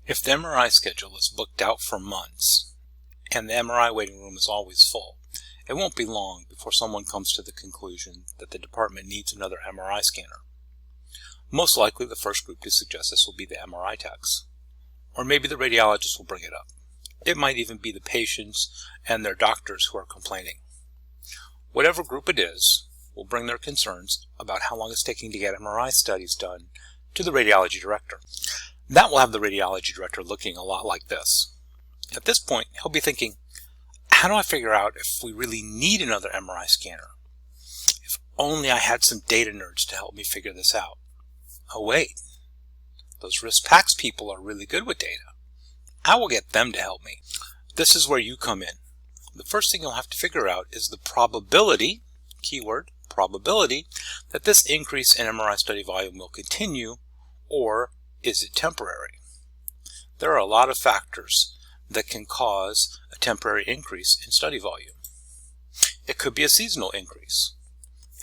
If the MRI schedule is booked out for months and the MRI waiting room is always full, it won't be long before someone comes to the conclusion that the department needs another MRI scanner. Most likely the first group to suggest this will be the MRI techs, or maybe the radiologist will bring it up. It might even be the patients and their doctors who are complaining. Whatever group it is will bring their concerns about how long it's taking to get MRI studies done to the radiology director. That will have the radiology director looking a lot like this. At this point, he'll be thinking, how do I figure out if we really need another MRI scanner? If only I had some data nerds to help me figure this out. Oh wait, those RIS/PACS people are really good with data. I will get them to help me. This is where you come in. The first thing you'll have to figure out is the probability, keyword, probability, that this increase in MRI study volume will continue, or is it temporary? There are a lot of factors that can cause a temporary increase in study volume. It could be a seasonal increase.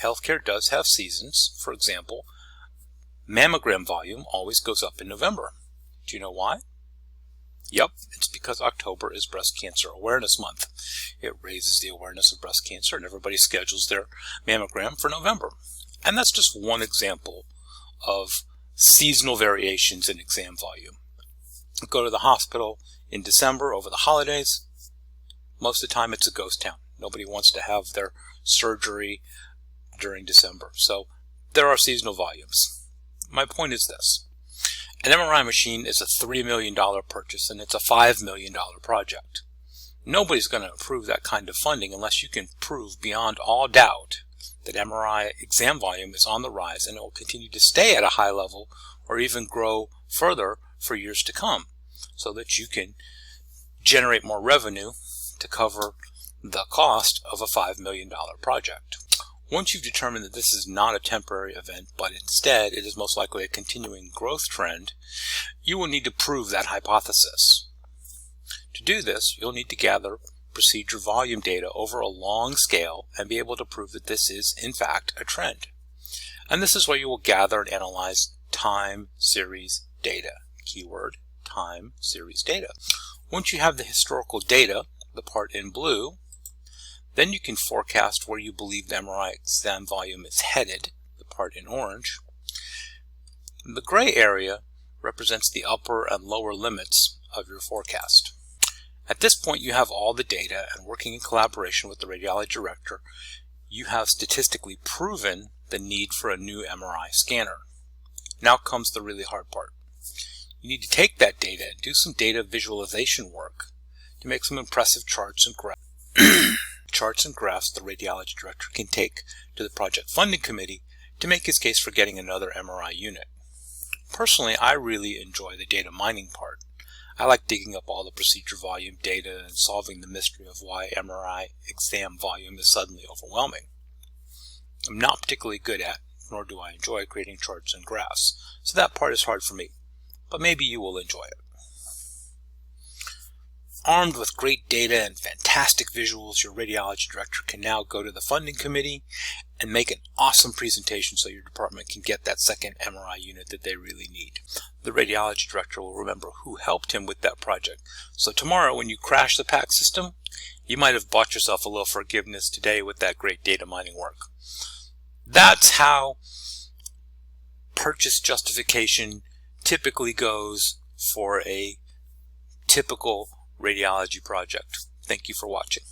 Healthcare does have seasons. For example, mammogram volume always goes up in November. Do you know why? Yep, it's because October is Breast Cancer Awareness Month. It raises the awareness of breast cancer and everybody schedules their mammogram for November. And that's just one example of seasonal variations in exam volume. Go to the hospital in December over the holidays. Most of the time it's a ghost town. Nobody wants to have their surgery during December. So there are seasonal volumes. My point is this. An MRI machine is a $3 million purchase and it's a $5 million project. Nobody's going to approve that kind of funding unless you can prove beyond all doubt that MRI exam volume is on the rise and it will continue to stay at a high level or even grow further for years to come, so that you can generate more revenue to cover the cost of a $5 million project. Once you've determined that this is not a temporary event, but instead it is most likely a continuing growth trend, you will need to prove that hypothesis. To do this, you'll need to gather procedure volume data over a long scale and be able to prove that this is, in fact, a trend. And this is where you will gather and analyze time series data. Keyword, time series data. Once you have the historical data, the part in blue, then you can forecast where you believe the MRI exam volume is headed, the part in orange. The gray area represents the upper and lower limits of your forecast. At this point, you have all the data, and working in collaboration with the radiology director, you have statistically proven the need for a new MRI scanner. Now comes the really hard part. You need to take that data and do some data visualization work to make some impressive charts and graphs. Charts and graphs the radiology director can take to the project funding committee to make his case for getting another MRI unit. Personally, I really enjoy the data mining part. I like digging up all the procedure volume data and solving the mystery of why MRI exam volume is suddenly overwhelming. I'm not particularly good at, nor do I enjoy, creating charts and graphs, so that part is hard for me, but maybe you will enjoy it. Armed with great data and fantastic visuals, your radiology director can now go to the funding committee and make an awesome presentation so your department can get that second MRI unit that they really need. The radiology director will remember who helped him with that project. So tomorrow when you crash the PACS system, you might have bought yourself a little forgiveness today with that great data mining work. That's how purchase justification typically goes for a typical radiology project. Thank you for watching.